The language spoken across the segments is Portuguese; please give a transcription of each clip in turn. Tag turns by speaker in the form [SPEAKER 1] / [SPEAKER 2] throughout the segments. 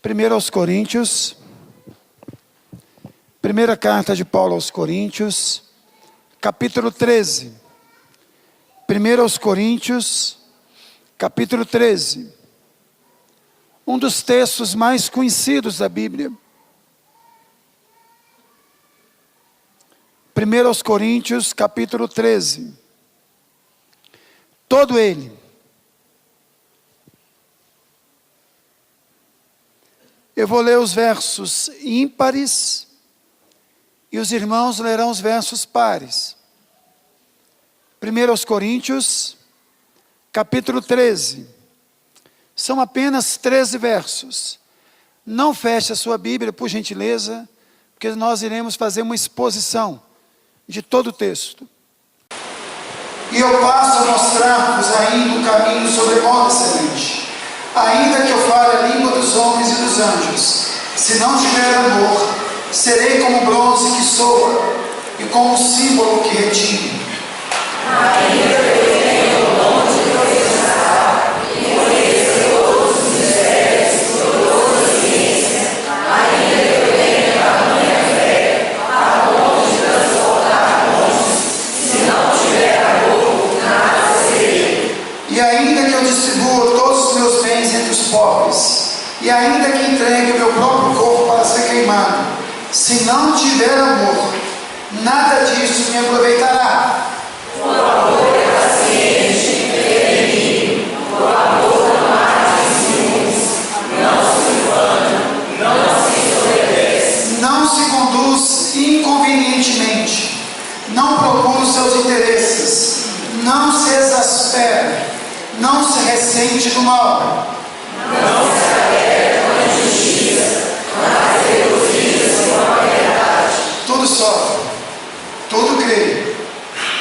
[SPEAKER 1] Primeiro aos Coríntios, primeira carta de Paulo aos Coríntios, capítulo 13. Primeiro aos Coríntios, capítulo 13. Um dos textos mais conhecidos da Bíblia. Primeiro aos Coríntios, capítulo 13. Todo ele. Eu vou ler os versos ímpares e os irmãos lerão os versos pares. Primeiro aos Coríntios, capítulo 13. São apenas 13 versos. Não feche a sua Bíblia, por gentileza, porque nós iremos fazer uma exposição de todo o texto. E eu passo a mostrar-vos ainda um caminho sobremodo excelente. Ainda que eu fale a língua dos homens e dos anjos, se não tiver amor, serei como bronze que soa, e como símbolo que retine. Ainda que eu tenha o dom de profetizar, e conheça todos os mistérios, toda a ciência, ainda que eu tenha tamanha fé, a ponto de transportar montes, se não tiver amor, nada serei. E ainda que eu distribua todos os meus bens entre os pobres, e ainda que entregue o meu próprio corpo para ser queimado, se não tiver amor, nada disso me aproveitará. O amor é paciente, é benigno, o amor não age em ciúmes, não se ufana, não se ensoberbece, não se conduz inconvenientemente, não procura os seus interesses, não se exaspera, não se ressente do mal, não se alegra com a injustiça, mas regozija-se com a verdade. Tudo sofre, tudo crê,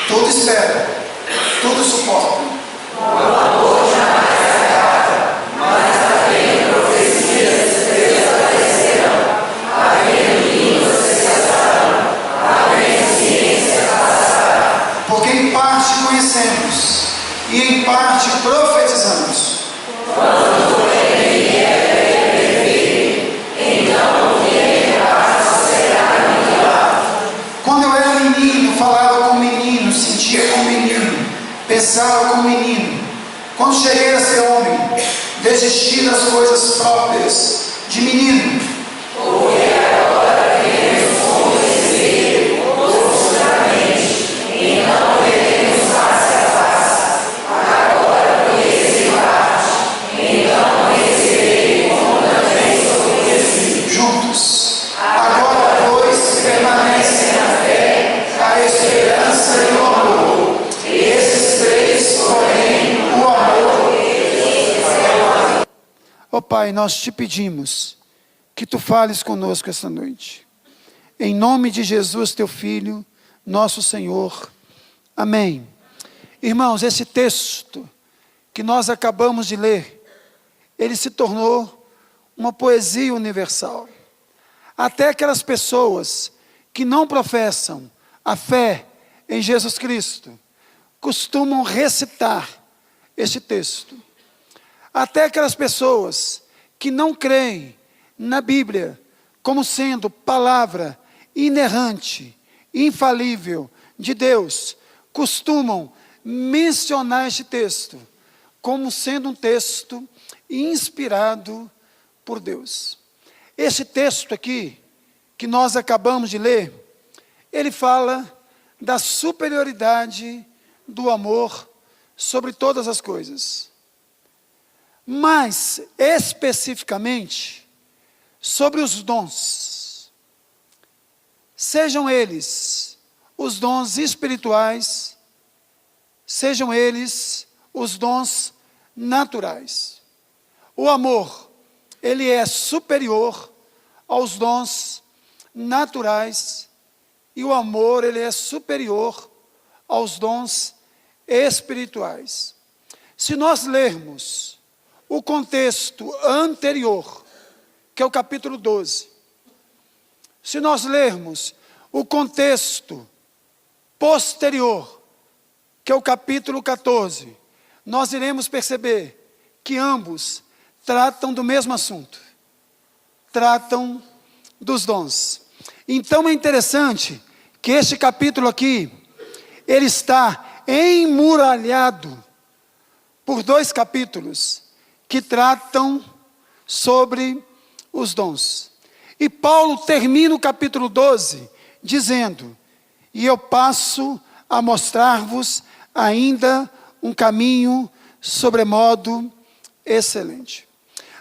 [SPEAKER 1] tudo espera, tudo suporta. O amor jamais acaba, mas havendo profecias desaparecerão, havendo línguas cessarão, havendo ciência passará. Porque em parte conhecemos, e em parte profetizamos. Quando porém vier perfeito, então o que é em parte será aniquilado. Quando eu era menino, falava como menino, sentia como menino, pensava como menino. Quando cheguei a ser homem, desisti das coisas próprias de menino. Porque agora vivemos como espírito, futuramente, e não veremos face a face. Agora conheci em parte, então receberei como também sou conhecido. Juntos. Agora, pois, permanecem na fé, a esperança e o amor. Esses três, porém, o amor. Ó Pai, nós te pedimos que tu fales conosco esta noite. Em nome de Jesus, teu Filho, nosso Senhor. Amém. Irmãos, esse texto que nós acabamos de ler, ele se tornou uma poesia universal. Até aquelas pessoas que não professam a fé em Jesus Cristo costumam recitar este texto. Até aquelas pessoas que não creem na Bíblia como sendo palavra inerrante, infalível de Deus, costumam mencionar este texto como sendo um texto inspirado por Deus. Este texto aqui, que nós acabamos de ler, ele fala da superioridade do amor sobre todas as coisas. Mas, especificamente, sobre os dons. Sejam eles os dons espirituais, sejam eles os dons naturais. O amor, ele é superior aos dons naturais, e o amor, ele é superior aos dons espirituais. Se nós lermos o contexto anterior, que é o capítulo 12, se nós lermos o contexto posterior, que é o capítulo 14, nós iremos perceber que ambos tratam do mesmo assunto. tratam dos dons. Então é interessante que este capítulo aqui, ele está emuralhado por 2 capítulos que tratam sobre os dons. E Paulo termina o capítulo 12 dizendo: e eu passo a mostrar-vos ainda um caminho sobremodo excelente.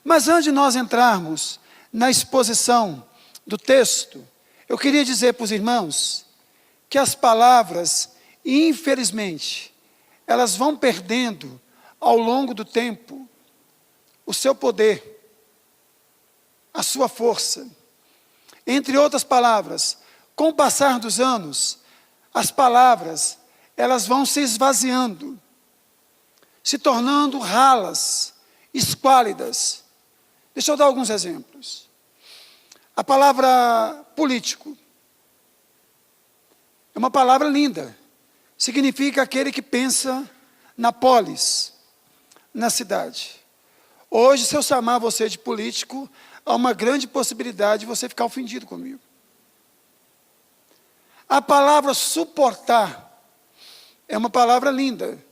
[SPEAKER 1] Mas antes de nós entrarmos na exposição do texto, eu queria dizer para os irmãos que as palavras, infelizmente, elas vão perdendo ao longo do tempo o seu poder, a sua força. Entre outras palavras, com o passar dos anos, as palavras, elas vão se esvaziando, se tornando ralas, esquálidas. Deixa eu dar alguns exemplos. A palavra político é uma palavra linda. Significa aquele que pensa na polis, na cidade. Hoje, se eu chamar você de político, há uma grande possibilidade de você ficar ofendido comigo. A palavra suportar é uma palavra linda,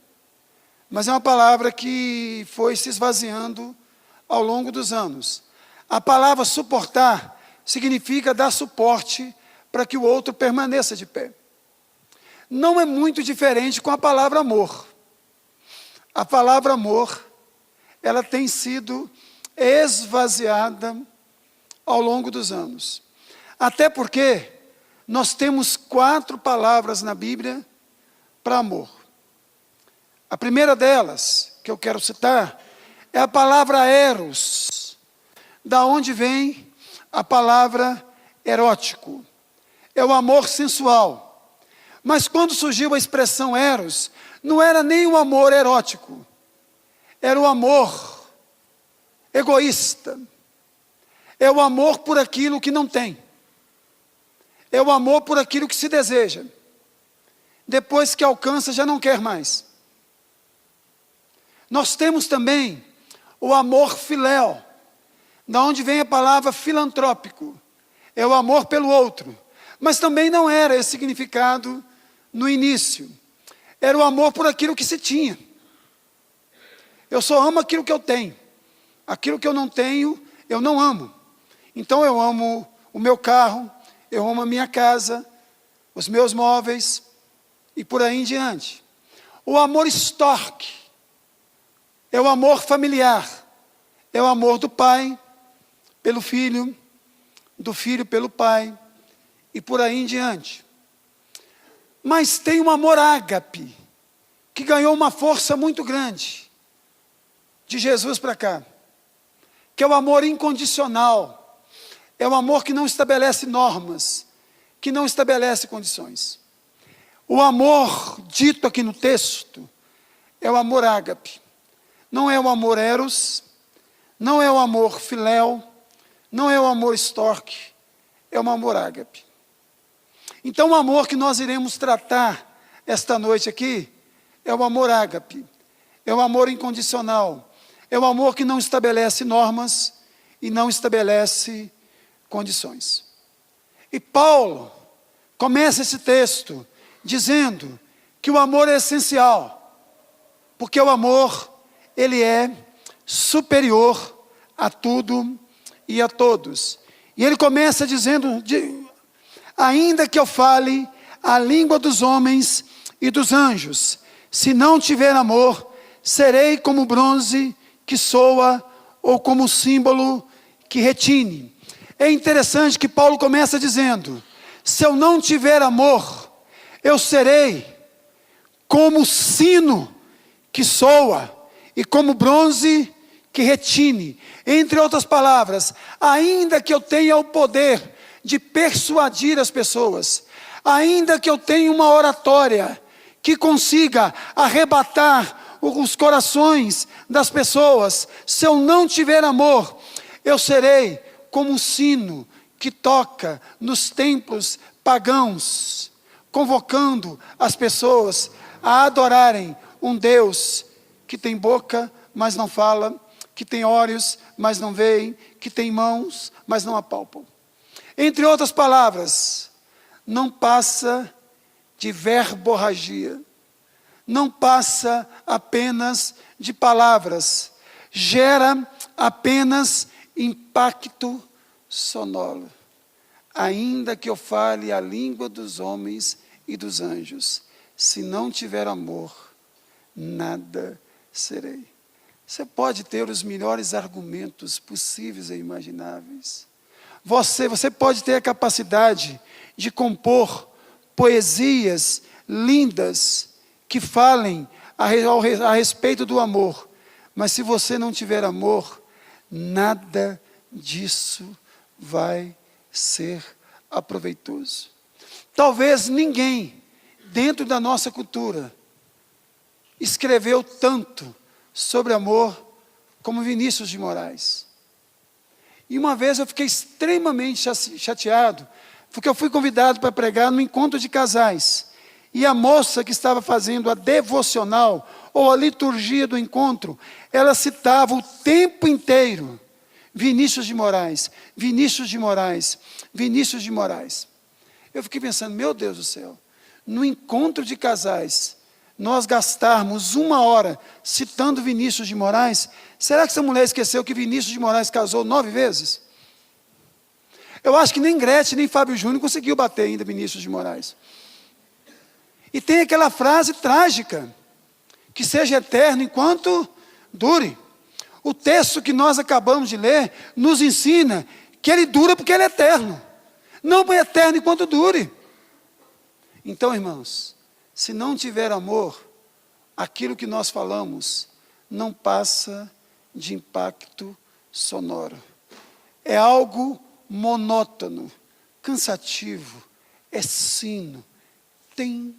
[SPEAKER 1] mas é uma palavra que foi se esvaziando ao longo dos anos. A palavra suportar significa dar suporte para que o outro permaneça de pé. Não é muito diferente com a palavra amor. A palavra amor, ela tem sido esvaziada ao longo dos anos. Até porque nós temos 4 palavras na Bíblia para amor. A primeira delas, que eu quero citar, é a palavra eros, da onde vem a palavra erótico. É o amor sensual. Mas quando surgiu a expressão eros, não era nem o amor erótico, era o amor egoísta. É o amor por aquilo que não tem. É o amor por aquilo que se deseja. Depois que alcança, já não quer mais. Nós temos também o amor filéu, da onde vem a palavra filantrópico. É o amor pelo outro. Mas também não era esse significado no início. Era o amor por aquilo que se tinha. Eu só amo aquilo que eu tenho. Aquilo que eu não tenho, eu não amo. Então eu amo o meu carro, eu amo a minha casa, os meus móveis, e por aí em diante. O amor storge é o amor familiar. É o amor do pai pelo filho, do filho pelo pai, e por aí em diante. Mas tem um amor ágape, que ganhou uma força muito grande, de Jesus para cá, que é o amor incondicional, é o amor que não estabelece normas, que não estabelece condições. O amor dito aqui no texto, é o amor ágape, não é o amor eros, não é o amor filéu, não é o amor storge, é o amor ágape. Então o amor que nós iremos tratar esta noite aqui, é o amor ágape, é o amor incondicional, é o amor que não estabelece normas e não estabelece condições. E Paulo começa esse texto dizendo que o amor é essencial, porque o amor, ele é superior a tudo e a todos. E ele começa dizendo, ainda que eu fale a língua dos homens e dos anjos, se não tiver amor, serei como bronze que soa, ou como símbolo que retine. É interessante que Paulo começa dizendo, se eu não tiver amor, eu serei como sino que soa, e como bronze que retine. Entre outras palavras, ainda que eu tenha o poder de persuadir as pessoas, ainda que eu tenha uma oratória que consiga arrebatar os corações das pessoas, se eu não tiver amor, eu serei como um sino que toca nos templos pagãos, convocando as pessoas a adorarem um Deus que tem boca, mas não fala, que tem olhos, mas não veem, que têm mãos, mas não apalpam. Entre outras palavras, não passa de verborragia, não passa apenas de palavras, gera apenas impacto sonoro. Ainda que eu fale a língua dos homens e dos anjos, se não tiver amor, nada serei. Você pode ter os melhores argumentos possíveis e imagináveis. Você pode ter a capacidade de compor poesias lindas que falem a respeito do amor. Mas se você não tiver amor, nada disso vai ser aproveitoso. Talvez ninguém dentro da nossa cultura escreveu tanto sobre amor como Vinícius de Moraes. E uma vez eu fiquei extremamente chateado, porque eu fui convidado para pregar no encontro de casais. E a moça que estava fazendo a devocional, ou a liturgia do encontro, ela citava o tempo inteiro Vinícius de Moraes, Vinícius de Moraes, Vinícius de Moraes. Eu fiquei pensando, meu Deus do céu, no encontro de casais, nós gastarmos 1 hora citando Vinícius de Moraes, será que essa mulher esqueceu que Vinícius de Moraes casou 9 vezes? Eu acho que nem Gretchen, nem Fábio Júnior conseguiu bater ainda Vinícius de Moraes. E tem aquela frase trágica, que seja eterno enquanto dure. O texto que nós acabamos de ler nos ensina que ele dura porque ele é eterno. Não é eterno enquanto dure. Então, irmãos, se não tiver amor, aquilo que nós falamos não passa de impacto sonoro. É algo monótono, cansativo, é sino, tem,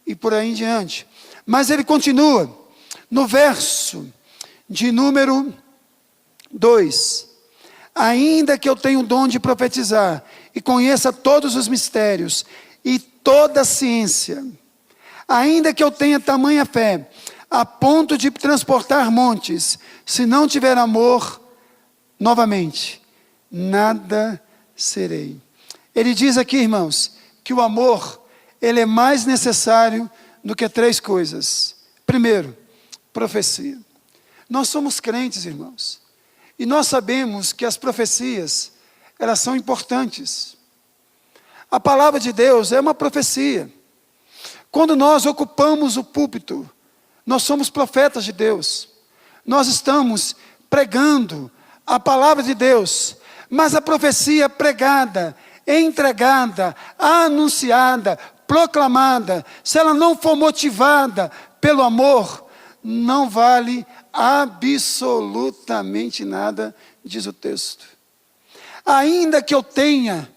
[SPEAKER 1] e por aí em diante. Mas ele continua, no verso de número 2, ainda que eu tenha o dom de profetizar, e conheça todos os mistérios, e toda a ciência, ainda que eu tenha tamanha fé, a ponto de transportar montes, se não tiver amor, novamente, nada serei. Ele diz aqui, irmãos, que o amor, ele é mais necessário do que 3 coisas. Primeiro, profecia. Nós somos crentes, irmãos, e nós sabemos que as profecias, elas são importantes. A palavra de Deus é uma profecia. Quando nós ocupamos o púlpito, nós somos profetas de Deus. Nós estamos pregando a palavra de Deus, mas a profecia pregada, entregada, anunciada, proclamada, se ela não for motivada pelo amor, não vale absolutamente nada, diz o texto. Ainda que eu tenha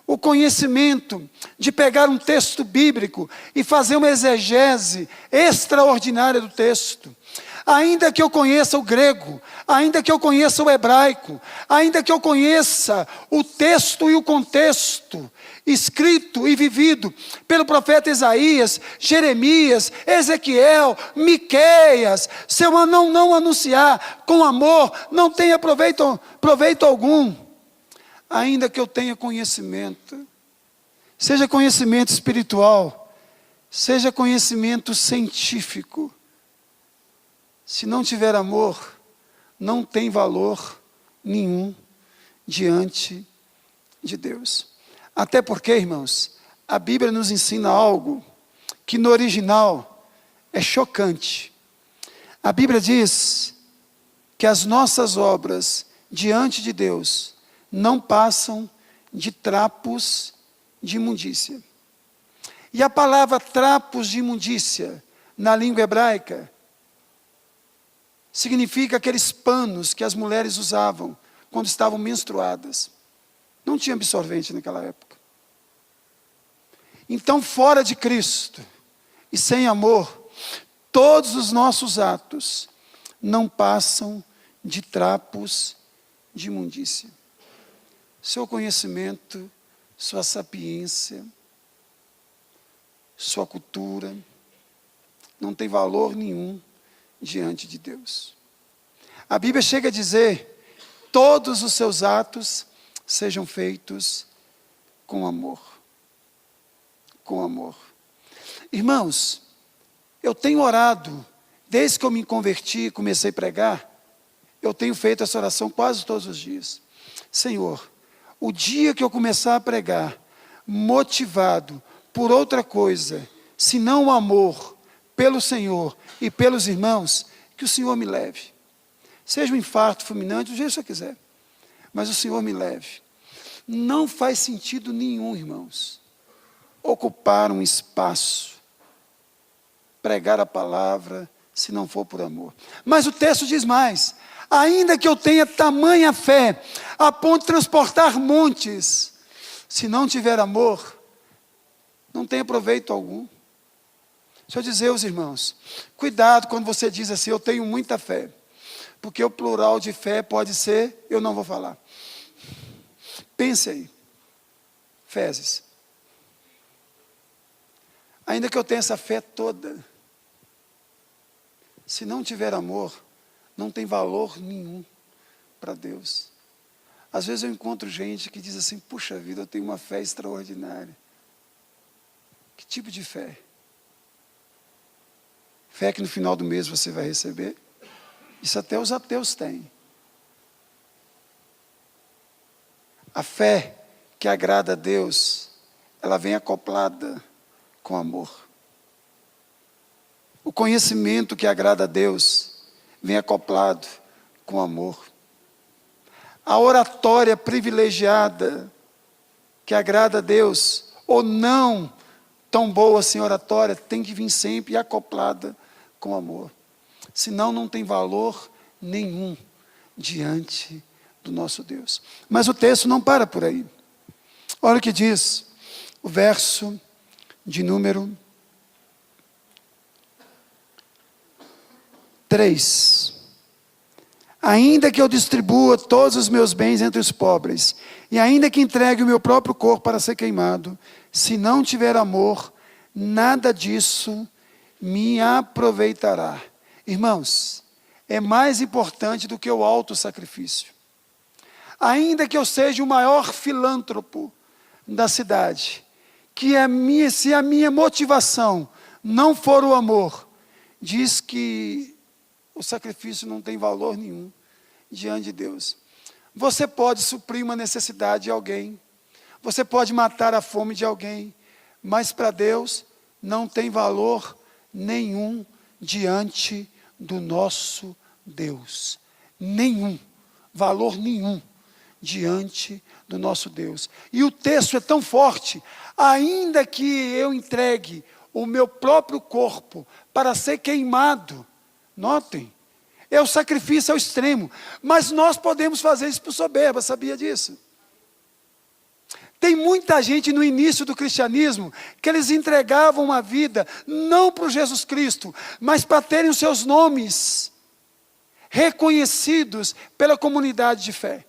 [SPEAKER 1] o conhecimento de pegar um texto bíblico e fazer uma exegese extraordinária do texto, ainda que eu conheça o grego, ainda que eu conheça o hebraico, ainda que eu conheça o texto e o contexto, escrito e vivido pelo profeta Isaías, Jeremias, Ezequiel, Miqueias, se eu não anunciar com amor, não tenha proveito algum. Ainda que eu tenha conhecimento, seja conhecimento espiritual, seja conhecimento científico, se não tiver amor, não tem valor nenhum diante de Deus. Até porque, irmãos, a Bíblia nos ensina algo que no original é chocante. A Bíblia diz que as nossas obras diante de Deus não passam de trapos de imundícia. E a palavra trapos de imundícia, na língua hebraica, significa aqueles panos que as mulheres usavam quando estavam menstruadas. Não tinha absorvente naquela época. Então, fora de Cristo e sem amor, todos os nossos atos não passam de trapos de imundícia. Seu conhecimento, sua sapiência, sua cultura, não tem valor nenhum diante de Deus. A Bíblia chega a dizer: todos os seus atos sejam feitos com amor. Com amor. Irmãos, eu tenho orado, desde que eu me converti e comecei a pregar, eu tenho feito essa oração quase todos os dias. Senhor, o dia que eu começar a pregar, motivado por outra coisa, senão o amor pelo Senhor e pelos irmãos, que o Senhor me leve. Seja um infarto fulminante, do jeito que você quiser, mas o Senhor me leve. Não faz sentido nenhum, irmãos, ocupar um espaço, pregar a palavra, se não for por amor. Mas o texto diz mais: ainda que eu tenha tamanha fé, a ponto de transportar montes, se não tiver amor, não tem proveito algum. Deixa eu dizer aos irmãos, cuidado quando você diz assim: eu tenho muita fé, porque o plural de fé pode ser, eu não vou falar. Pense aí, fezes. Ainda que eu tenha essa fé toda, se não tiver amor, não tem valor nenhum para Deus. Às vezes eu encontro gente que diz assim: puxa vida, eu tenho uma fé extraordinária. Que tipo de fé? Fé que no final do mês você vai receber? Isso até os ateus têm. A fé que agrada a Deus, ela vem acoplada com amor. O conhecimento que agrada a Deus vem acoplado com amor. A oratória privilegiada que agrada a Deus, ou não tão boa assim oratória, tem que vir sempre acoplada com amor. Senão não tem valor nenhum diante do nosso Deus. Mas o texto não para por aí. Olha o que diz o verso de número 3. Ainda que eu distribua todos os meus bens entre os pobres, e ainda que entregue o meu próprio corpo para ser queimado, se não tiver amor, nada disso me aproveitará. Irmãos, é mais importante do que o autossacrifício. Ainda que eu seja o maior filântropo da cidade, se a minha motivação não for o amor, diz que o sacrifício não tem valor nenhum diante de Deus. Você pode suprir uma necessidade de alguém, você pode matar a fome de alguém, mas para Deus não tem valor nenhum diante do nosso Deus. Nenhum, valor nenhum diante do nosso Deus. E o texto é tão forte: ainda que eu entregue o meu próprio corpo para ser queimado, notem, é o sacrifício ao extremo, mas nós podemos fazer isso por soberba, sabia disso? Tem muita gente no início do cristianismo que eles entregavam uma vida, não para o Jesus Cristo, mas para terem os seus nomes reconhecidos pela comunidade de fé.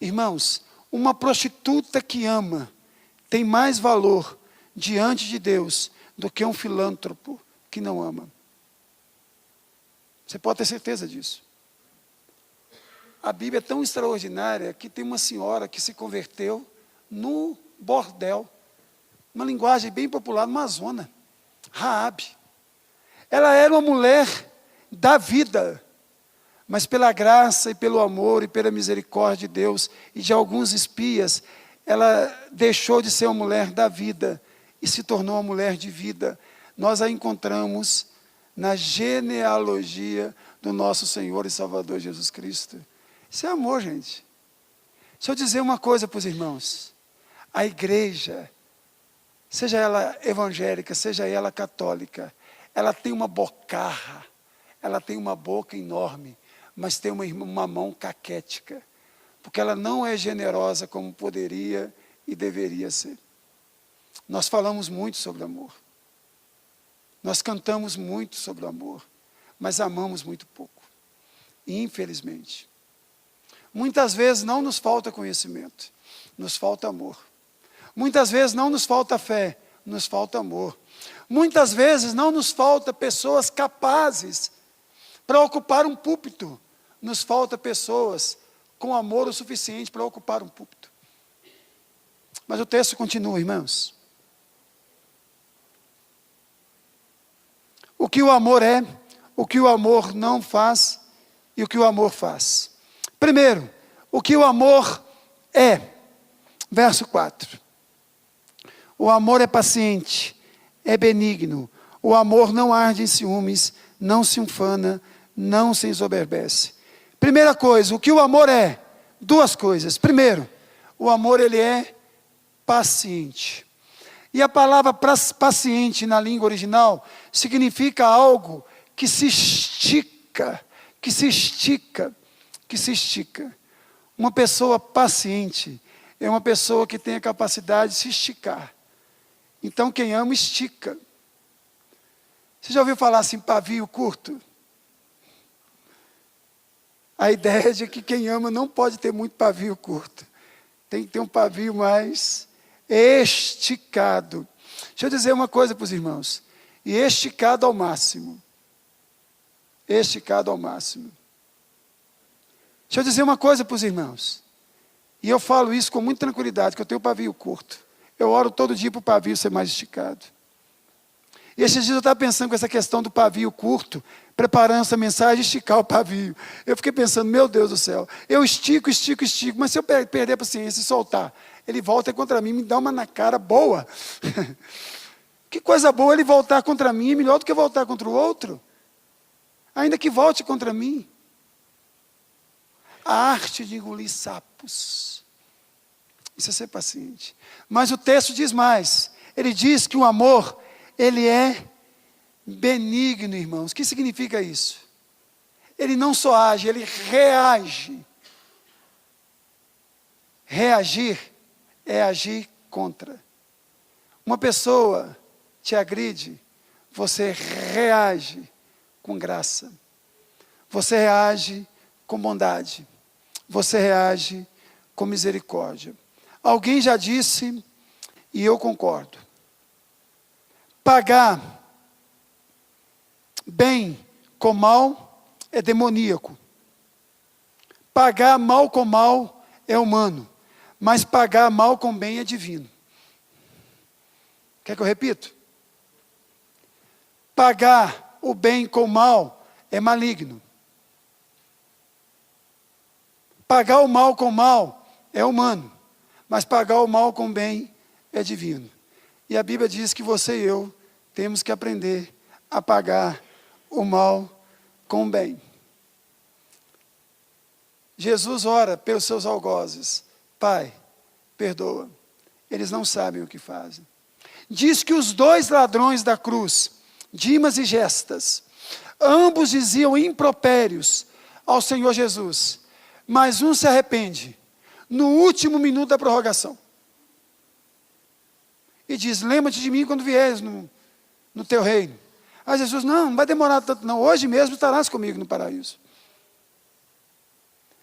[SPEAKER 1] Irmãos, uma prostituta que ama tem mais valor diante de Deus do que um filântropo que não ama. Você pode ter certeza disso. A Bíblia é tão extraordinária que tem uma senhora que se converteu no bordel, uma linguagem bem popular no Amazonas, Raabe. Ela era uma mulher da vida, mas pela graça e pelo amor e pela misericórdia de Deus e de alguns espias, ela deixou de ser uma mulher da vida e se tornou uma mulher de vida. Nós a encontramos na genealogia do nosso Senhor e Salvador Jesus Cristo. Isso é amor, gente. Deixa eu dizer uma coisa para os irmãos. A igreja, seja ela evangélica, seja ela católica, ela tem uma bocarra, ela tem uma boca enorme, mas tem uma mão caquética, porque ela não é generosa como poderia e deveria ser. Nós falamos muito sobre amor, nós cantamos muito sobre o amor, mas amamos muito pouco, infelizmente. Muitas vezes não nos falta conhecimento, nos falta amor. Muitas vezes não nos falta fé, nos falta amor. Muitas vezes não nos falta pessoas capazes para ocupar um púlpito. Nos falta pessoas com amor o suficiente para ocupar um púlpito. Mas o texto continua, irmãos. O que o amor é, o que o amor não faz e o que o amor faz. Primeiro, o que o amor é. Verso 4. O amor é paciente, é benigno. O amor não arde em ciúmes, não se ufana, não se ensoberbece. Primeira coisa, o que o amor é? Duas coisas. Primeiro, o amor ele é paciente. E a palavra paciente na língua original significa algo que se estica, que se estica, que se estica. Uma pessoa paciente é uma pessoa que tem a capacidade de se esticar. Então quem ama estica. Você já ouviu falar assim, pavio curto? A ideia é de que quem ama não pode ter muito pavio curto. Tem que ter um pavio mais esticado. Deixa eu dizer uma coisa para os irmãos. E esticado ao máximo. Esticado ao máximo. Deixa eu dizer uma coisa para os irmãos. E eu falo isso com muita tranquilidade, que eu tenho pavio curto. Eu oro todo dia para o pavio ser mais esticado. E esses dias eu estava pensando com essa questão do pavio curto, preparando essa mensagem, esticar o pavio. Eu fiquei pensando, meu Deus do céu, eu estico, mas se eu perder a paciência e soltar, ele volta contra mim, me dá uma na cara boa. Que coisa boa ele voltar contra mim, é melhor do que voltar contra o outro. Ainda que volte contra mim. A arte de engolir sapos. Isso é ser paciente. Mas o texto diz mais. Ele diz que o amor, ele é benigno, irmãos. O que significa isso? Ele não só age, ele reage. Reagir é agir contra. Uma pessoa te agride, você reage com graça. Você reage com bondade. Você reage com misericórdia. Alguém já disse, e eu concordo, pagar bem com mal é demoníaco. Pagar mal com mal é humano. Mas pagar mal com bem é divino. Quer que eu repito? Pagar o bem com o mal é maligno. Pagar o mal com o mal é humano. Mas pagar o mal com o bem é divino. E a Bíblia diz que você e eu temos que aprender a pagar o mal com o bem. Jesus ora pelos seus algozes. Pai, perdoa. Eles não sabem o que fazem. Diz que os dois ladrões da cruz, Dimas e Gestas, ambos diziam impropérios ao Senhor Jesus. Mas um se arrepende no último minuto da prorrogação. E diz, lembra-te de mim quando vieres no teu reino. Aí Jesus, não vai demorar tanto não, hoje mesmo estarás comigo no paraíso.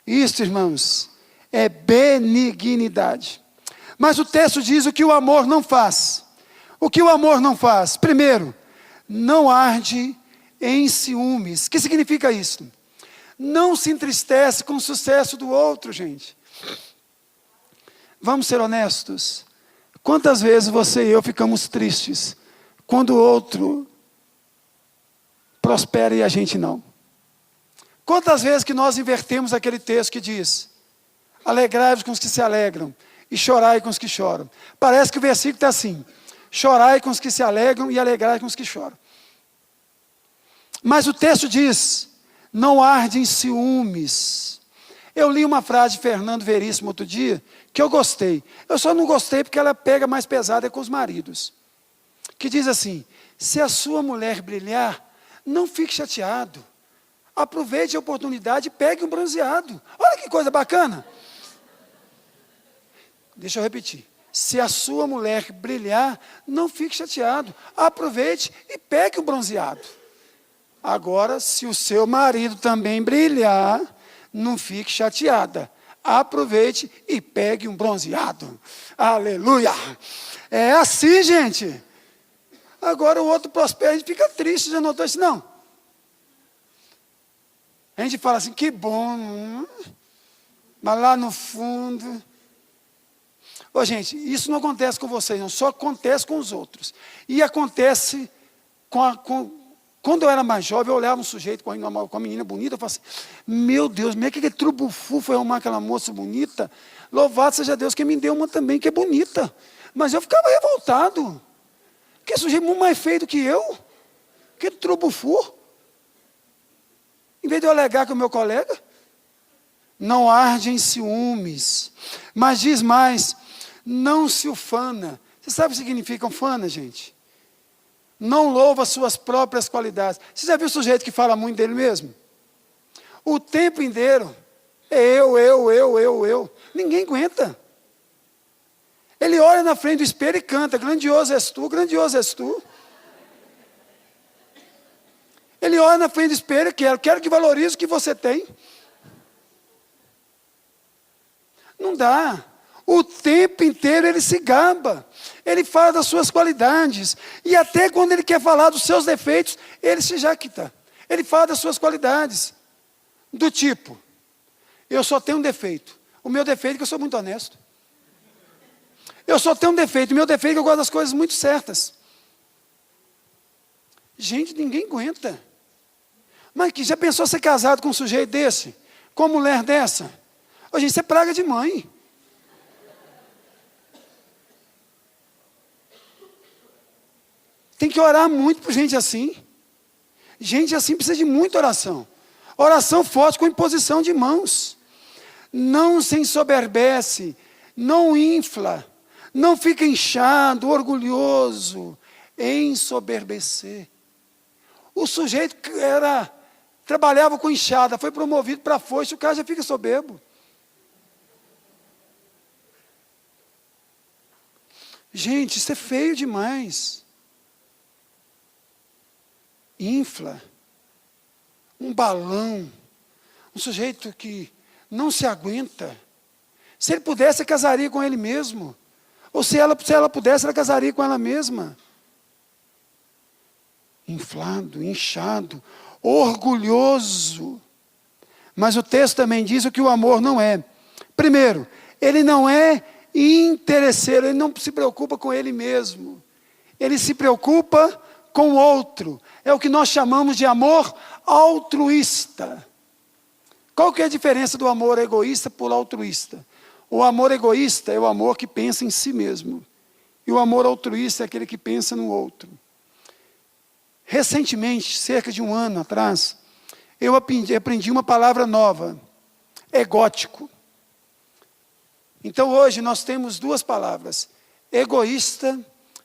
[SPEAKER 1] Isso, irmãos, é benignidade. Mas o texto diz o que o amor não faz. O que o amor não faz? Primeiro, não arde em ciúmes. O que significa isso? Não se entristece com o sucesso do outro, gente. Vamos ser honestos. Quantas vezes você e eu ficamos tristes quando o outro prospera e a gente não? Quantas vezes que nós invertemos aquele texto que diz: alegrai-vos com os que se alegram e chorai com os que choram. Parece que o versículo está assim: chorai com os que se alegram e alegrai com os que choram. Mas o texto diz: não arde em ciúmes. Eu li uma frase de Fernando Veríssimo outro dia, que eu gostei. Eu só não gostei porque ela pega mais pesada com os maridos. Que diz assim: se a sua mulher brilhar, não fique chateado. Aproveite a oportunidade e pegue um bronzeado. Olha que coisa bacana. Deixa eu repetir. Se a sua mulher brilhar, não fique chateado. Aproveite e pegue um bronzeado. Agora, se o seu marido também brilhar, não fique chateada. Aproveite e pegue um bronzeado. Aleluia! É assim, gente. Agora o outro prospera, a gente fica triste, já notou isso? Não. A gente fala assim, que bom, mas lá no fundo... Ô, gente, isso não acontece com vocês, não, só acontece com os outros. E acontece quando eu era mais jovem, eu olhava um sujeito com uma menina bonita, eu falava assim, meu Deus, como é que aquele trubufu foi arrumar aquela moça bonita? Louvado seja Deus que me deu uma também, que é bonita. Mas eu ficava revoltado. Que sujeito muito mais feio do que eu. Que trubufu. Em vez de eu alegar com o meu colega, não arde em ciúmes, mas diz mais, não se ufana. Você sabe o que significa ufana, gente? Não louva suas próprias qualidades. Você já viu o sujeito que fala muito dele mesmo? O tempo inteiro, eu. Ninguém aguenta. Ele olha na frente do espelho e canta, grandioso és tu, grandioso és tu. Ele olha na frente do espelho e quero que valorize o que você tem. Não dá. O tempo inteiro ele se gaba. Ele fala das suas qualidades. E até quando ele quer falar dos seus defeitos, ele se jacta. Ele fala das suas qualidades. Do tipo, eu só tenho um defeito. O meu defeito é que eu sou muito honesto. Eu só tenho um defeito. O meu defeito é que eu gosto das coisas muito certas. Gente, ninguém aguenta. Mas que já pensou ser casado com um sujeito desse? Com uma mulher dessa? Ô, gente, isso é praga de mãe. Tem que orar muito por gente assim. Gente assim precisa de muita oração. Oração forte com imposição de mãos. Não se ensoberbece, não infla, não fica inchado, orgulhoso, ensoberbecer. O sujeito que trabalhava com enxada, foi promovido para foice, o cara já fica soberbo. Gente, isso é feio demais. Infla. Um balão. Um sujeito que não se aguenta. Se ele pudesse, ele casaria com ele mesmo. Ou se ela pudesse, ela casaria com ela mesma. Inflado, inchado, orgulhoso. Mas o texto também diz o que o amor não é. Primeiro, ele não é interesseiro, ele não se preocupa com ele mesmo. Ele se preocupa com o outro. É o que nós chamamos de amor altruísta. Qual que é a diferença do amor egoísta por altruísta? O amor egoísta é o amor que pensa em si mesmo. E o amor altruísta é aquele que pensa no outro. Recentemente, cerca de um ano atrás, eu aprendi uma palavra nova. Egótico. Então hoje nós temos duas palavras. Egoísta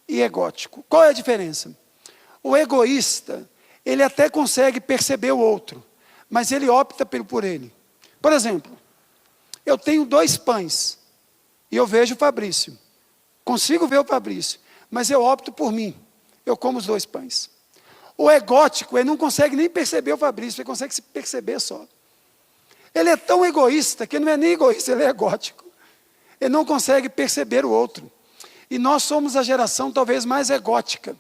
[SPEAKER 1] e egótico. Qual é a diferença? O egoísta, ele até consegue perceber o outro, mas ele opta por ele. Por exemplo, eu tenho 2 pães, e eu vejo o Fabrício. Consigo ver o Fabrício, mas eu opto por mim. Eu como os 2 pães. O egótico, ele não consegue nem perceber o Fabrício, ele consegue se perceber só. Ele é tão egoísta, que ele não é nem egoísta, ele é egótico. Ele não consegue perceber o outro. E nós somos a geração talvez mais egótica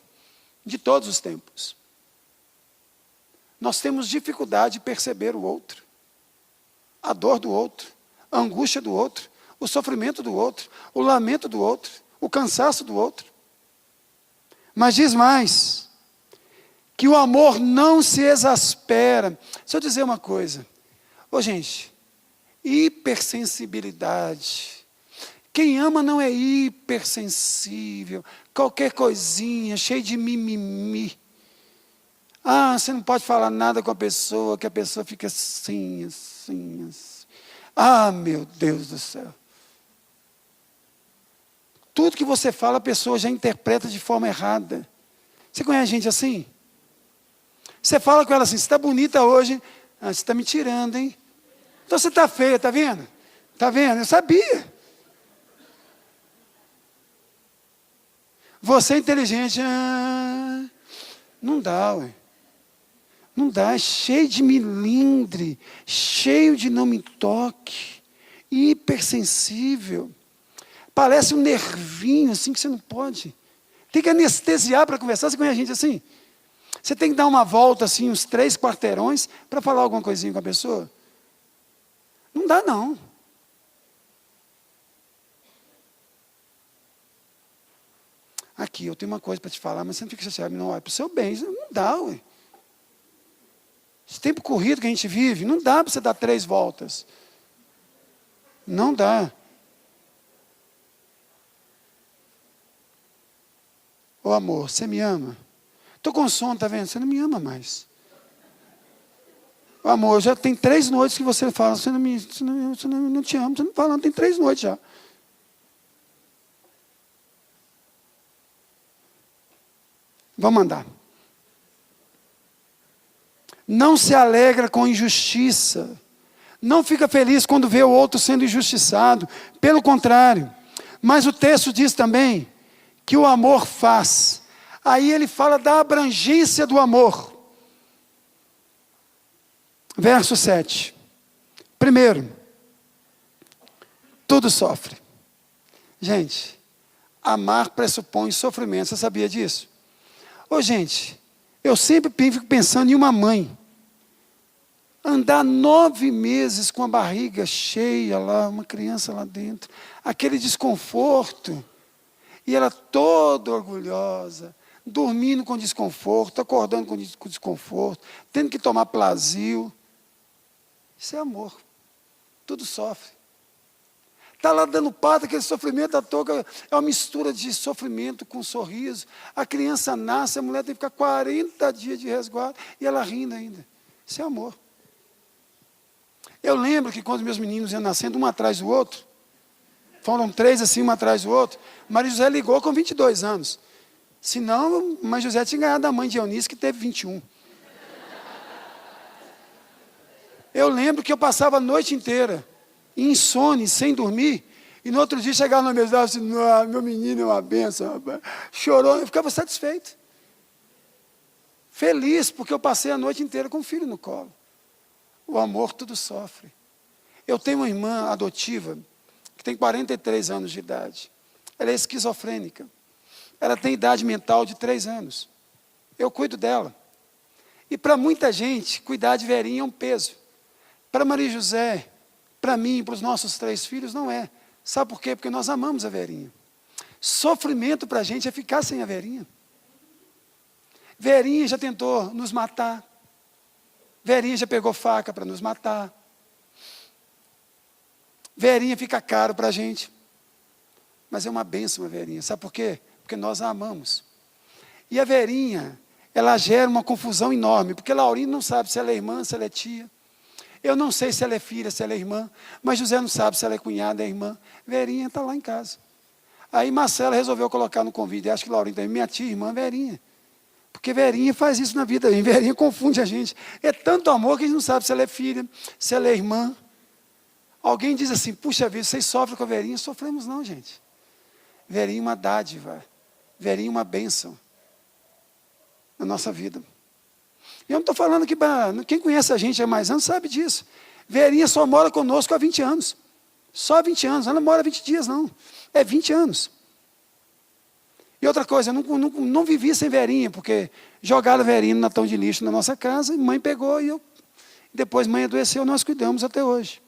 [SPEAKER 1] de todos os tempos. Nós temos dificuldade de perceber o outro, a dor do outro, a angústia do outro, o sofrimento do outro, o lamento do outro, o cansaço do outro. Mas diz mais, que o amor não se exaspera. Deixa eu dizer uma coisa. Ô, gente, hipersensibilidade. Quem ama não é hipersensível, qualquer coisinha, cheio de mimimi. Ah, você não pode falar nada com a pessoa, que a pessoa fica assim. Ah, meu Deus do céu. Tudo que você fala, a pessoa já interpreta de forma errada. Você conhece gente assim? Você fala com ela assim, você está bonita hoje. Ah, você está me tirando, hein? Então você está feia, está vendo? Está vendo? Eu sabia. Você é inteligente. Ah, não dá, ué. Não dá, é cheio de milindre, cheio de não me toque, hipersensível. Parece um nervinho assim que você não pode. Tem que anestesiar para conversar. Você conhece gente assim? Você tem que dar uma volta, assim, uns 3 quarteirões, para falar alguma coisinha com a pessoa. Não dá, não. Aqui, eu tenho uma coisa para te falar, mas você não fica chateado. Não, é para o seu bem. Não dá, ué. Esse tempo corrido que a gente vive, não dá para você dar 3 voltas. Não dá. Ô amor, você me ama? Estou com sono, tá vendo? Você não me ama mais. Ô amor, já tem 3 noites que você fala, você não te amo, você não fala, não, tem 3 noites já. Vamos andar. Não se alegra com injustiça. Não fica feliz quando vê o outro sendo injustiçado. Pelo contrário. Mas o texto diz também que o amor faz. Aí ele fala da abrangência do amor. Verso 7. Primeiro, tudo sofre. Gente, amar pressupõe sofrimento. Você sabia disso? Ô, gente, eu sempre fico pensando em uma mãe. Andar 9 meses com a barriga cheia lá, uma criança lá dentro. Aquele desconforto. E ela toda orgulhosa, dormindo com desconforto, acordando com desconforto, tendo que tomar Plasil. Isso é amor. Tudo sofre. Está lá dando pato, aquele sofrimento à toa, é uma mistura de sofrimento com sorriso. A criança nasce, a mulher tem que ficar 40 dias de resguardo, e ela rindo ainda. Isso é amor. Eu lembro que quando meus meninos iam nascendo, um atrás do outro, foram 3 assim, um atrás do outro, Maria José ligou com 22 anos. Senão, Maria José tinha ganhado da mãe de Eunice, que teve 21. Eu lembro que eu passava a noite inteira, insone, sem dormir, e no outro dia chegava na mesa e assim, meu menino é uma benção, rapaz. Chorou, eu ficava satisfeito. Feliz, porque eu passei a noite inteira com o filho no colo. O amor tudo sofre. Eu tenho uma irmã adotiva, que tem 43 anos de idade. Ela é esquizofrênica. Ela tem idade mental de 3 anos. Eu cuido dela. E para muita gente, cuidar de velhinha é um peso. Para Maria José, para mim, para os nossos 3 filhos, não é. Sabe por quê? Porque nós amamos a velhinha. Sofrimento para a gente é ficar sem a velhinha. Velhinha já tentou nos matar. Velhinha já pegou faca para nos matar. Velhinha fica caro para a gente. Mas é uma bênção a velhinha. Sabe por quê? Porque nós a amamos. E a velhinha, ela gera uma confusão enorme. Porque Laurinha não sabe se ela é irmã, se ela é tia. Eu não sei se ela é filha, se ela é irmã. Mas José não sabe se ela é cunhada, é irmã. Velhinha está lá em casa. Aí Marcela resolveu colocar no convite. Acho que Laurinha também, minha tia, irmã, velhinha. Porque velhinha faz isso na vida. Velhinha confunde a gente. É tanto amor que a gente não sabe se ela é filha, se ela é irmã. Alguém diz assim, puxa vida, vocês sofrem com a velhinha? Sofremos não, gente. Velhinha é uma dádiva. Velhinha é uma bênção na nossa vida. E eu não estou falando que quem conhece a gente há mais anos sabe disso. Velhinha só mora conosco há 20 anos. Só 20 anos. Ela não mora 20 dias, não. É 20 anos. E outra coisa, eu não vivi sem velhinha, porque jogaram velhinha no latão de lixo na nossa casa, e mãe pegou, e depois mãe adoeceu, nós cuidamos até hoje.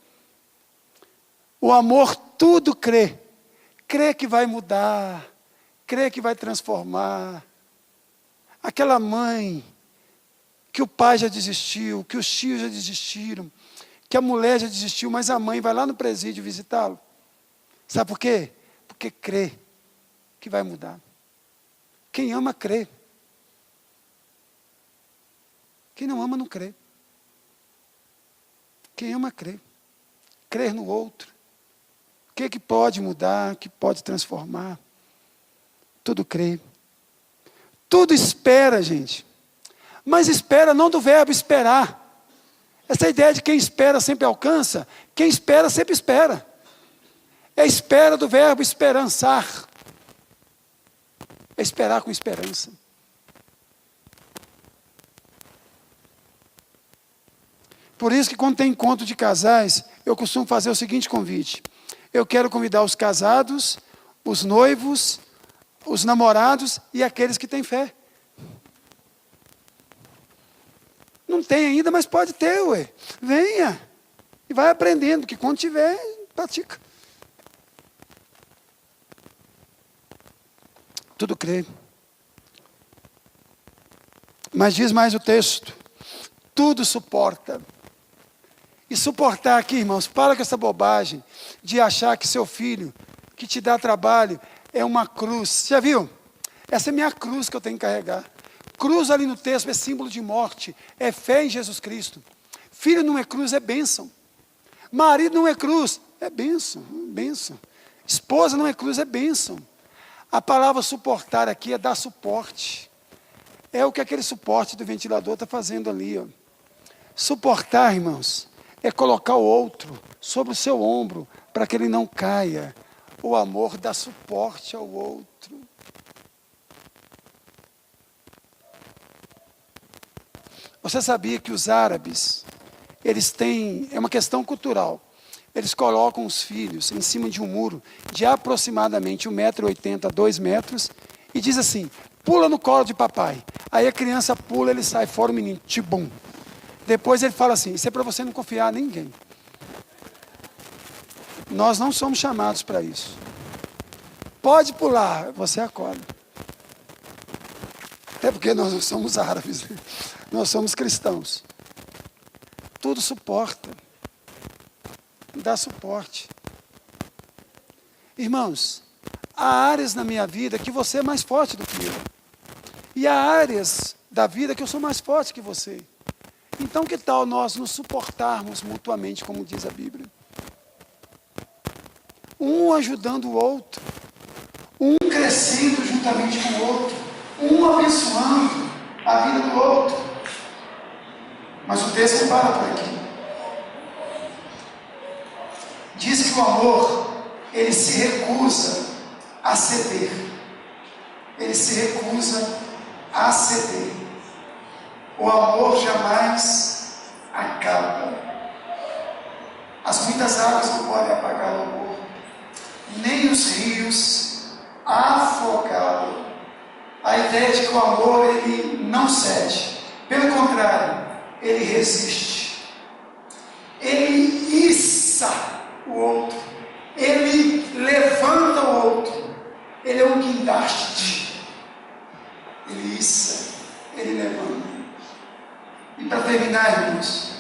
[SPEAKER 1] O amor tudo crê. Crê que vai mudar, crê que vai transformar. Aquela mãe, que o pai já desistiu, que os tios já desistiram, que a mulher já desistiu, mas a mãe vai lá no presídio visitá-lo. Sabe por quê? Porque crê que vai mudar. Quem ama, crê. Quem não ama, não crê. Quem ama, crê. Crer no outro. O que pode mudar, o que pode transformar. Tudo crê. Tudo espera, gente. Mas espera não do verbo esperar. Essa ideia de quem espera sempre alcança, quem espera sempre espera. É a espera do verbo esperançar. É esperar com esperança. Por isso que quando tem encontro de casais, eu costumo fazer o seguinte convite. Eu quero convidar os casados, os noivos, os namorados e aqueles que têm fé. Não tem ainda, mas pode ter, ué. Venha. E vai aprendendo, que quando tiver, pratica. Tudo crê. Mas diz mais o texto: tudo suporta. E suportar aqui, irmãos, para com essa bobagem de achar que seu filho, que te dá trabalho, é uma cruz. Já viu? Essa é minha cruz que eu tenho que carregar. Cruz ali no texto é símbolo de morte, é fé em Jesus Cristo. Filho não é cruz, é bênção. Marido não é cruz, é bênção, bênção. Esposa não é cruz, é bênção. A palavra suportar aqui é dar suporte. É o que aquele suporte do ventilador está fazendo ali. Ó. Suportar, irmãos, é colocar o outro sobre o seu ombro, para que ele não caia. O amor dá suporte ao outro. Você sabia que os árabes, eles têm, é uma questão cultural, eles colocam os filhos em cima de um muro de aproximadamente 1,80 m a 2 metros e diz assim: pula no colo de papai. Aí a criança pula, ele sai fora, o menino, tibum. Depois ele fala assim: isso é para você não confiar em ninguém. Nós não somos chamados para isso. Pode pular, você acorda. Até porque nós não somos árabes, nós somos cristãos. Tudo suporta. Dá suporte. Irmãos, há áreas na minha vida que você é mais forte do que eu. E há áreas da vida que eu sou mais forte que você. Então que tal nós nos suportarmos mutuamente, como diz a Bíblia? Um ajudando o outro. Um crescendo juntamente com o outro. Um abençoando a vida do outro. Mas o texto não para por aqui. Diz que o amor, ele se recusa a ceder. Ele se recusa a ceder. O amor jamais acaba. As muitas águas não podem apagar o amor, nem os rios afogá-lo. A ideia de que o amor, ele não cede. Pelo contrário, ele resiste. Ele issa o outro. Ele levanta o outro. Ele é um guindaste. Ele issa, ele levanta. E para terminar, irmãos,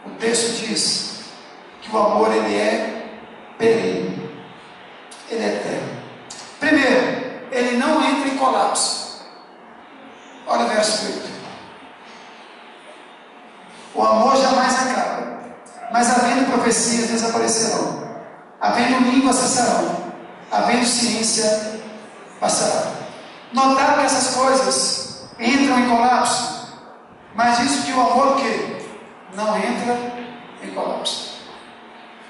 [SPEAKER 1] o texto diz que o amor, ele é perene. Ele é eterno. Primeiro, ele não entra em colapso. Olha o verso 8. O amor jamais acaba, mas havendo profecias desaparecerão, havendo língua cessarão, havendo ciência passará. Notaram que essas coisas entram em colapso, mas isso que o amor o quê? Não entra em colapso.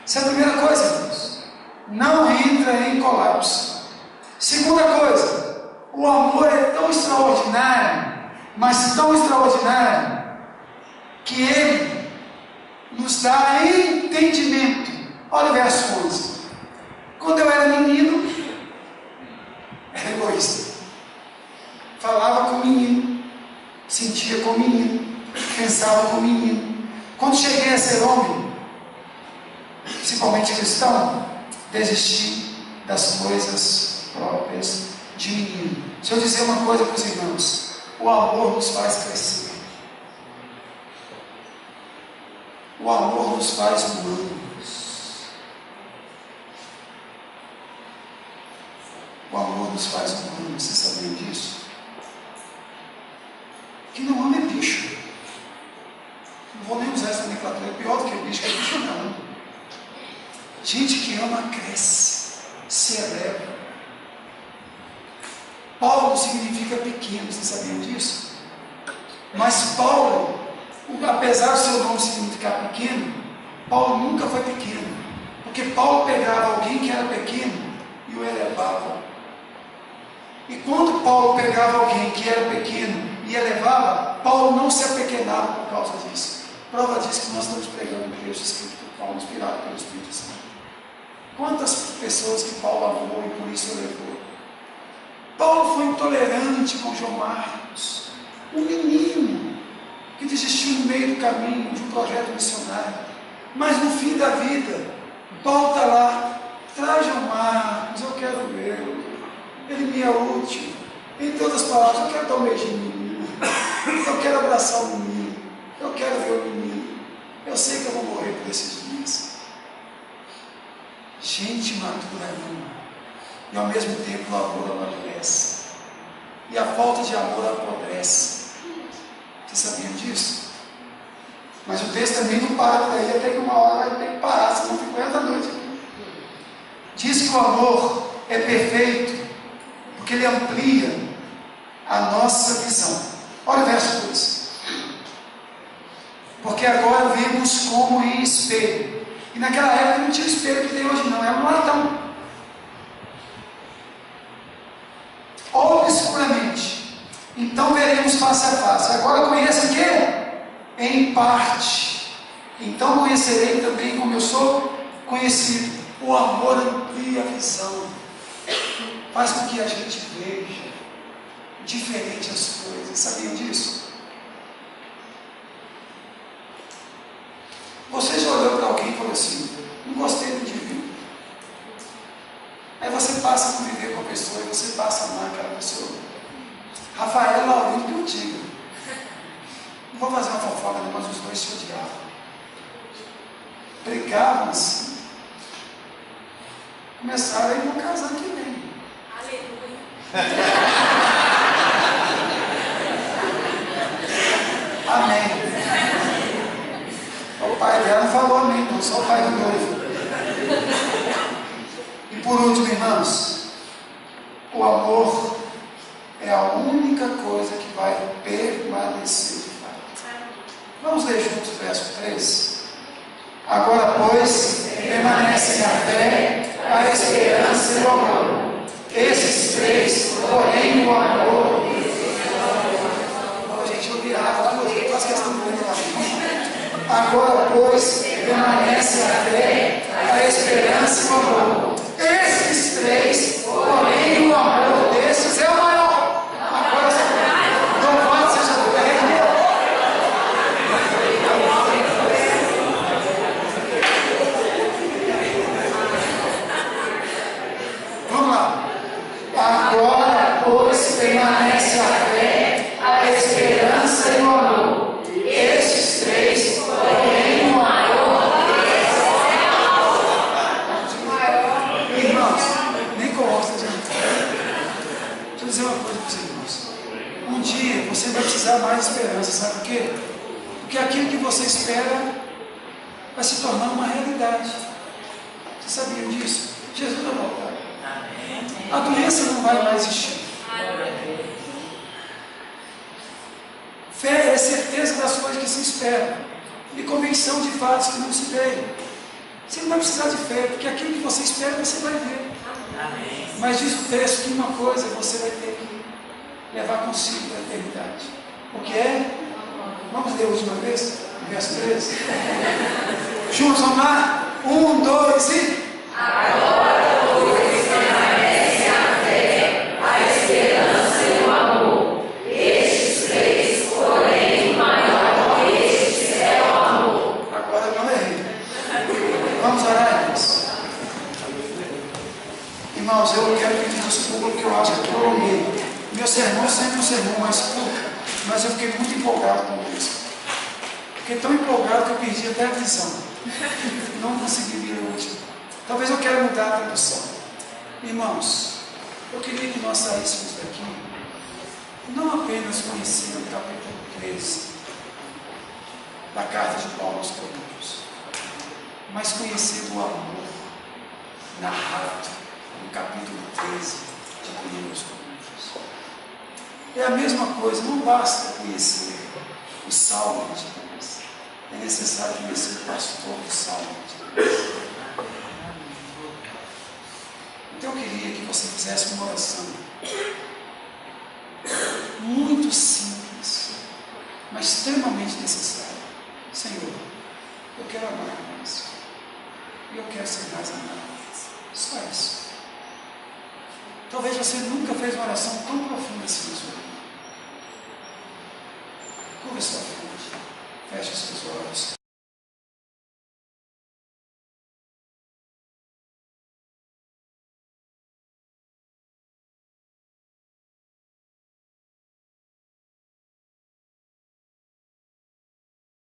[SPEAKER 1] Essa é a primeira coisa, irmãos. Não entra em colapso. Segunda coisa, o amor é tão extraordinário, mas tão extraordinário, que ele nos dá entendimento. Olha o verso 11. Quando eu era menino, era egoísta. Falava com o menino, sentia com o menino, pensava com o menino. Quando cheguei a ser homem, principalmente cristão, desisti das coisas próprias de menino. Deixa eu dizer uma coisa para os irmãos: o amor nos faz crescer. O amor nos faz humanos. O amor nos faz humanos. Vocês sabiam disso? Quem não ama é bicho. Não vou nem usar essa nomenclatura. É pior do que bicho, que é bicho não. Gente que ama cresce, se eleva. Paulo significa pequeno. Vocês sabiam disso? Mas Paulo, apesar do seu nome significar pequeno, Paulo nunca foi pequeno, porque Paulo pegava alguém que era pequeno e o elevava. E quando Paulo pegava alguém que era pequeno e elevava, Paulo não se apequenava por causa disso. Prova disso que nós estamos pregando o texto escrito por Paulo, inspirado pelo Espírito Santo. Quantas pessoas que Paulo amou e por isso elevou? Paulo foi intolerante com João Marcos, um menino que desistiu no meio do caminho de um projeto missionário. Mas no fim da vida, Paulo está lá, traz João Marcos, eu quero vê-lo, ele me é útil. Em todas as palavras, eu quero dar um beijinho no menino, eu quero abraçar o menino, eu quero ver o menino, eu sei que eu vou morrer por esses dias. Gente madura ama, e ao mesmo tempo o amor amadurece, e a falta de amor apodrece. Vocês sabiam disso? Mas o texto também não para daí, até que uma hora vai ter que parar, senão fica o resto da noite aqui. Diz que o amor é perfeito, porque ele amplia a nossa visão. Olha o verso 2. Porque agora vemos como em espelho. E naquela época não tinha espelho que tem hoje não, era um latão. Obscuramente. Então veremos face a face. Agora conheço o quê? Em parte. Então conhecerei também como eu sou conhecido. O amor amplia a visão. Faz com que a gente veja diferente as coisas. Sabiam disso? Você já olhou para alguém e falou assim: não gostei do indivíduo. Aí você passa a conviver com a pessoa e você passa a amar aquela pessoa. Rafael e Laurinho que eu digo. Não vou fazer uma fofoca, não, mas os dois se odiavam. Brigavam assim. Começaram a ir no casar que vem. Aleluia. Amém. O pai dela não falou amém, não, só o pai do noivo. E por último, irmãos, o amor é a única coisa que vai permanecer de fato. Vamos ler juntos o verso 3. Agora, pois, permanecem a fé, a esperança e o amor. Esses três, porém, o amor. Gente, eu virava, eu faço questão de ler lá. Agora, pois, permanece a fé, a esperança e o amor. Esses três, porém, o amor desses é o maior. Agora, louvado seja o Rei. Vamos lá. Agora, pois, permanece a fé, a esperança e o amor. Estes três, porém, o maior desses é o amor. Irmãos, nem gosta de entrar. Deixa eu dizer uma coisa para vocês, irmãos. Um dia você vai precisar mais de esperança, sabe por quê? Porque aquilo que você espera vai se tornar uma realidade. Vocês sabiam disso? Jesus vai voltar. A doença não vai mais existir. Fé é certeza das coisas que se esperam e convicção de fatos que não se veem. Você não vai precisar de fé, porque aquilo que você espera você vai ver. Mas diz o texto que uma coisa você vai ter que levar consigo para a eternidade. O que é? Vamos ler a última vez? Verso 13. Juntos, vamos lá? 1, 2 e... Agora, pois, permanece a fé, a esperança e o amor. Estes três, porém, o maior destes é o amor. Agora eu não errei. Vamos orar, irmãos. Irmãos, eu quero pedir desculpa porque eu acho que eu prolonguei. Meu sermão sempre um sermão mais curto, mas eu fiquei muito empolgado com isso. Fiquei tão empolgado que eu perdi até a visão. Não consegui vir o último. Talvez eu quero mudar a tradução. Irmãos, eu queria que nós saíssemos daqui não apenas conhecendo o capítulo 13 da carta de Paulo aos Coríntios, mas conhecendo o amor narrado no capítulo 13 de 1 Coríntios. É a mesma coisa, não basta conhecer o Salmo de Deus, é necessário conhecer o pastor do Salmo de Deus. Então eu queria que você fizesse uma oração muito simples, mas extremamente necessária. Senhor, eu quero amar mais, e eu quero ser mais amado. Só isso. Talvez você nunca fez uma oração tão profunda assim na sua vida. Curva sua frente. Feche os seus olhos.